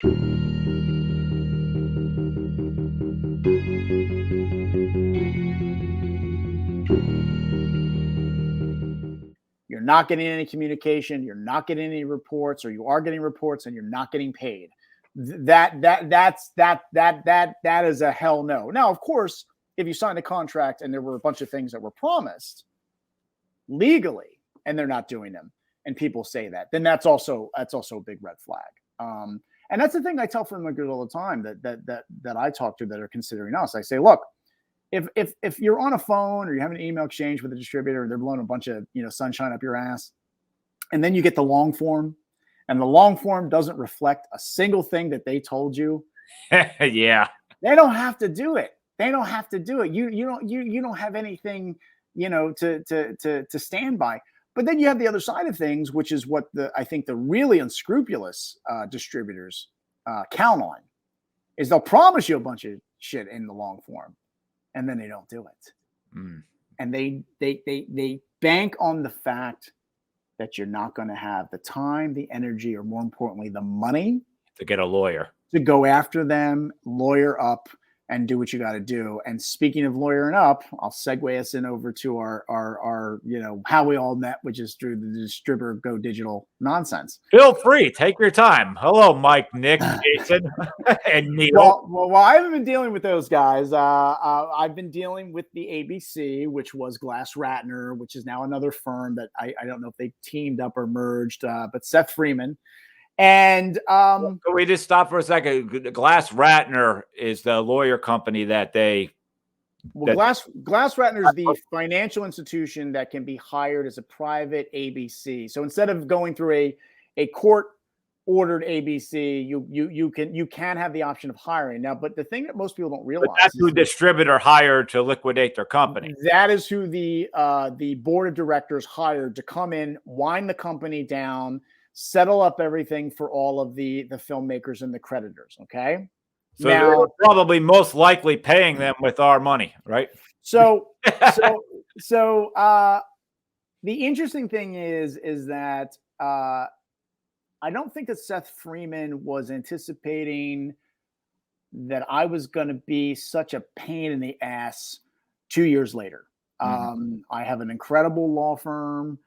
You're not getting any communication. You're not getting any reports, or you are getting reports and you're not getting paid. That is a hell no. Now, of course, if you sign a contract and there were a bunch of things that were promised legally and they're not doing them, and people say that, then that's also a big red flag. And that's the thing I tell filmmakers all the time that I talk to that are considering us. I say, look, if you're on a phone or you have an email exchange with a distributor and they're blowing a bunch of sunshine up your ass, and then you get the long form, and the long form doesn't reflect a single thing that they told you, yeah, they don't have to do it. They don't have to do it. You don't have anything to stand by. But then you have the other side of things, which is what I think the really unscrupulous distributors count on, is they'll promise you a bunch of shit in the long form, and then they don't do it. And they bank on the fact that you're not going to have the time, the energy, or more importantly, the money to get a lawyer to go after them, lawyer up, and do what you got to do. And speaking of lawyering up, I'll segue us in over to our how we all met, which is through the Distribber Go Digital nonsense. Feel free, take your time. Hello, Mike, Nick, Jason, and Neil. Well, I haven't been dealing with those guys. I've been dealing with the ABC, which was Glass Ratner, which is now another firm that I don't know if they teamed up or merged, but Seth Freeman. And Can we just stop for a second? Glass Ratner is the lawyer company that they. Glass Ratner is the financial institution that can be hired as a private ABC. So instead of going through a court-ordered ABC, you can have the option of hiring now. But the thing that most people don't realize, but that's who distributor hired to liquidate their company. That is who the board of directors hired to come in, wind the company down, settle up everything for all of the filmmakers and the creditors. Okay. So now, we're probably most likely paying them with our money, right? So the interesting thing is that I don't think that Seth Freeman was anticipating that I was going to be such a pain in the ass 2 years later. I have an incredible law firm.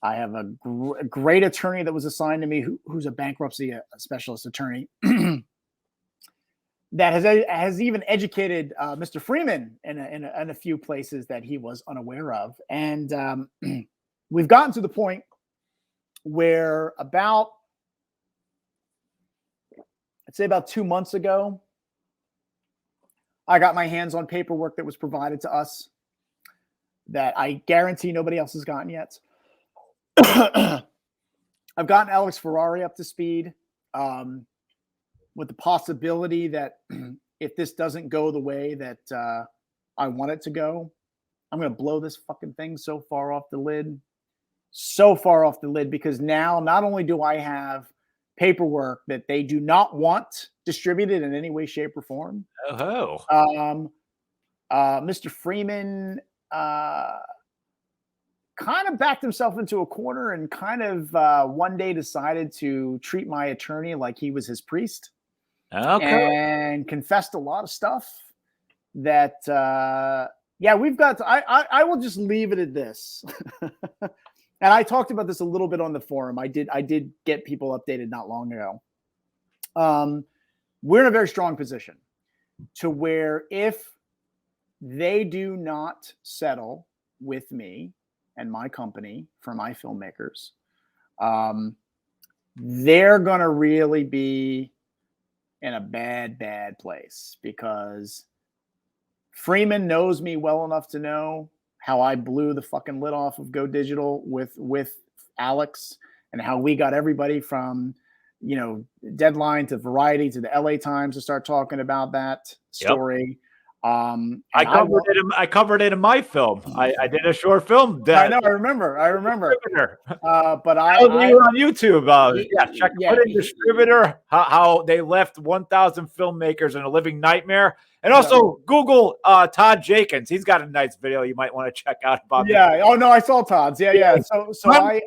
I have a great attorney that was assigned to me, who's a bankruptcy specialist attorney that has even educated Mr. Freeman in a few places that he was unaware of. And we've gotten to the point where about 2 months ago, I got my hands on paperwork that was provided to us that I guarantee nobody else has gotten yet. I've gotten Alex Ferrari up to speed with the possibility that if this doesn't go the way that I want it to go, I'm going to blow this fucking thing so far off the lid, because now not only do I have paperwork that they do not want distributed in any way, shape, or form. Mr. Freeman kind of backed himself into a corner and kind of one day decided to treat my attorney like he was his priest. And confessed a lot of stuff that, we've got to, I will just leave it at this. And I talked about this a little bit on the forum. I did get people updated not long ago. We're in a very strong position to where if they do not settle with me and my company for my filmmakers, they're going to really be in a bad place, because Freeman knows me well enough to know how I blew the fucking lid off of Go Digital with Alex, and how we got everybody from, Deadline to Variety to the LA Times to start talking about that story. I covered it in my film. I did a short film. I know. I remember. But we were on YouTube. Put in Distributor. How they left 1,000 filmmakers in a living nightmare, And also Google Todd Jenkins. He's got a nice video you might want to check out about. Yeah. Oh no, I saw Todd's. Yeah. So I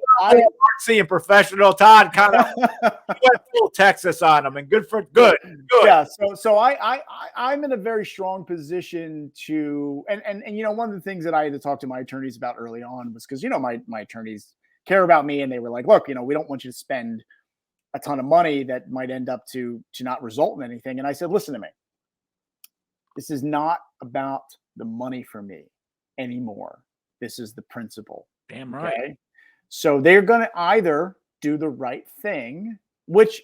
seeing professional Todd kind of went full Texas on him, and good. Yeah. So I'm in a very strong position to, and one of the things that I had to talk to my attorneys about early on was because my attorneys care about me, and they were like, look, we don't want you to spend a ton of money that might end up to not result in anything. And I said, listen to me. This is not about the money for me anymore. This is the principle. Damn right. Okay? So they're going to either do the right thing, which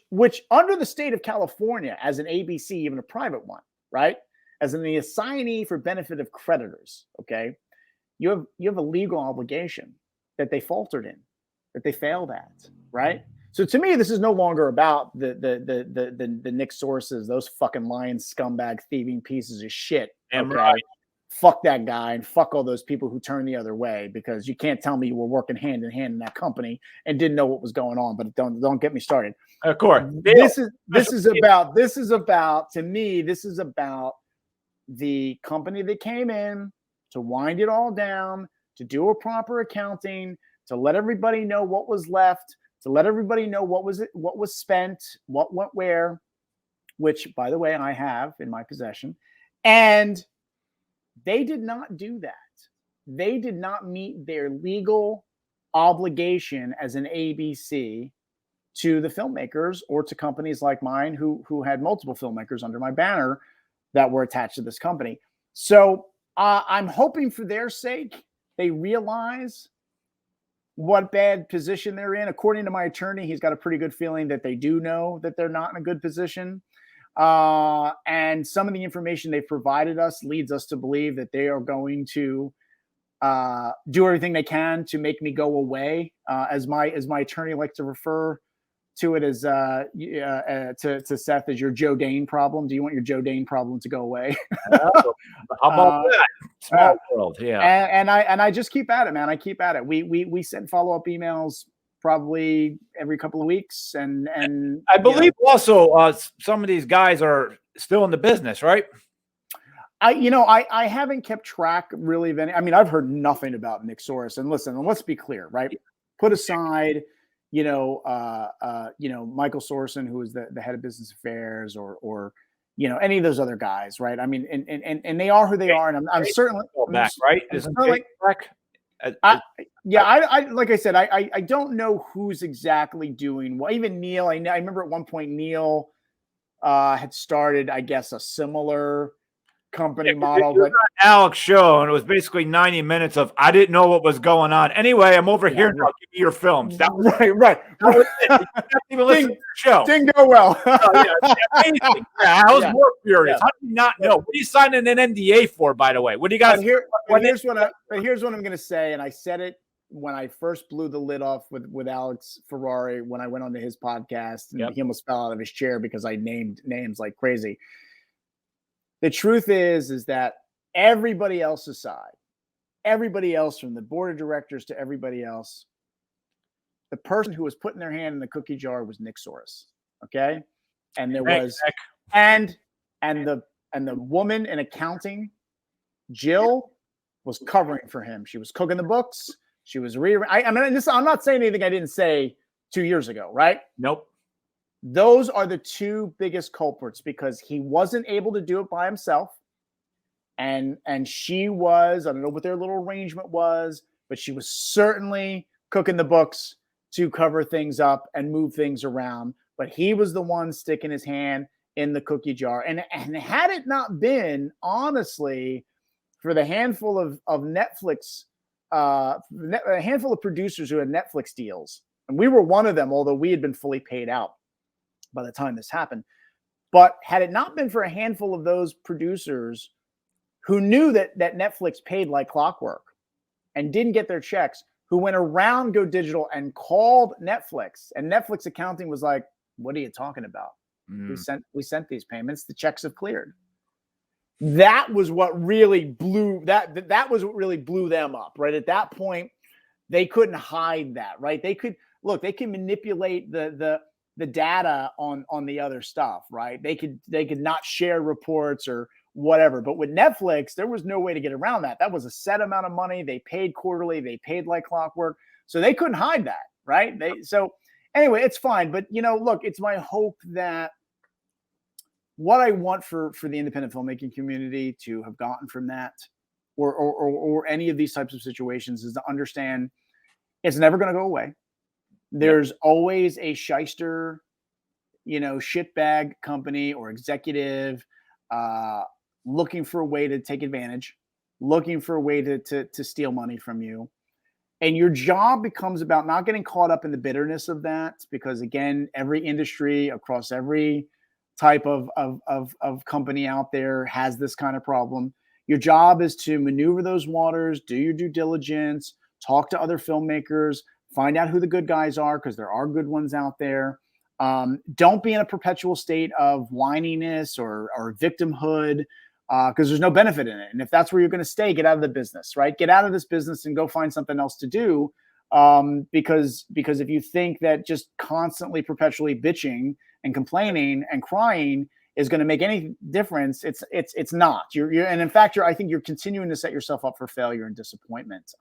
under the state of California, as an ABC, even a private one, right? As the assignee for benefit of creditors, okay, you have a legal obligation that they faltered in, that they failed at, right? So to me, this is no longer about the Nick sources, those fucking lying scumbag thieving pieces of shit. Okay? Right. Fuck that guy and fuck all those people who turn the other way, because you can't tell me you were working hand in hand in that company and didn't know what was going on. But don't get me started. Of course, this is about to me. This is about the company that came in to wind it all down, to do a proper accounting, to let everybody know what was left, to let everybody know what was spent, what went where, which, by the way, I have in my possession. And they did not do that. They did not meet their legal obligation as an ABC to the filmmakers or to companies like mine who had multiple filmmakers under my banner that were attached to this company. So I'm hoping for their sake they realize what bad position they're in. According to my attorney, he's got a pretty good feeling that they do know that they're not in a good position. And some of the information they've provided us leads us to believe that they are going to do everything they can to make me go away. As my attorney likes to refer to it as to Seth as your Joe Dane problem. Do you want your Joe Dane problem to go away? How about that? Small world, yeah. And I just keep at it, man. I keep at it. We send follow-up emails probably every couple of weeks, and I believe also some of these guys are still in the business, right? I haven't kept track really of any. I mean, I've heard nothing about Nick Soros. And listen, and let's be clear, right? Put aside, Michael Sorsen, who is the head of business affairs, or any of those other guys, right? I mean, and they are who they are, and I'm certainly back, right? I like I said, I don't know who's exactly doing what. Even Neil, I remember at one point Neil had started, I guess, a similar company model. But Alex show, and it was basically 90 minutes of I didn't know what was going on. Anyway, I'm over here now. Give me your films. That was right. That was it. You didn't even listen to the show. Didn't go well. I was more furious. How do you not know? What are you signing an NDA for, by the way? What do you guys? Here's what I'm going to say, and I said it when I first blew the lid off with Alex Ferrari when I went onto his podcast, and he almost fell out of his chair because I named names like crazy. The truth is that everybody else aside, everybody else from the board of directors to everybody else, the person who was putting their hand in the cookie jar was Nick Soros. Okay. And there was, and the woman in accounting, Jill, was covering for him. She was cooking the books. She was I'm not saying anything I didn't say 2 years ago, right? Nope. Those are the two biggest culprits, because he wasn't able to do it by himself. And she was, I don't know what their little arrangement was, but she was certainly cooking the books to cover things up and move things around. But he was the one sticking his hand in the cookie jar. And had it not been, honestly, for the handful of Netflix, a handful of producers who had Netflix deals, and we were one of them, although we had been fully paid out by the time this happened. But had it not been for a handful of those producers who knew that Netflix paid like clockwork and didn't get their checks, who went around Go Digital and called Netflix, and Netflix accounting was like, what are you talking about? We sent these payments. The checks have cleared. That was what really blew that was what really blew them up, right? At that point, they couldn't hide that, right? They could manipulate the data on the other stuff, right? They could not share reports or whatever. But with Netflix, there was no way to get around that. That was a set amount of money. They paid quarterly. They paid like clockwork. So they couldn't hide that, right? So anyway, it's fine. But, look, it's my hope that what I want for the independent filmmaking community to have gotten from that or any of these types of situations is to understand it's never going to go away. There's always a shyster, shitbag company or executive looking for a way to take advantage, looking for a way to steal money from you. And your job becomes about not getting caught up in the bitterness of that, because again, every industry across every type of company out there has this kind of problem. Your job is to maneuver those waters, do your due diligence, talk to other filmmakers, find out who the good guys are, because there are good ones out there. Don't be in a perpetual state of whininess or victimhood, because there's no benefit in it. And if that's where you're going to stay, get out of the business, right? Get out of this business and go find something else to do. Because if you think that just constantly, perpetually bitching and complaining and crying is going to make any difference, it's not. And in fact, I think you're continuing to set yourself up for failure and disappointment.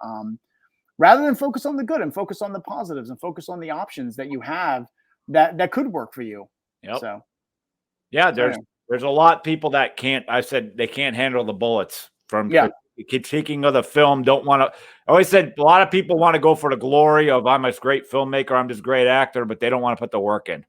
Rather than focus on the good and focus on the positives and focus on the options that you have that could work for you. Yep. So, yeah, there's a lot of people that they can't handle the bullets from critiquing of the film. Don't want to. I always said a lot of people want to go for the glory of I'm a great filmmaker, I'm just a great actor, but they don't want to put the work in.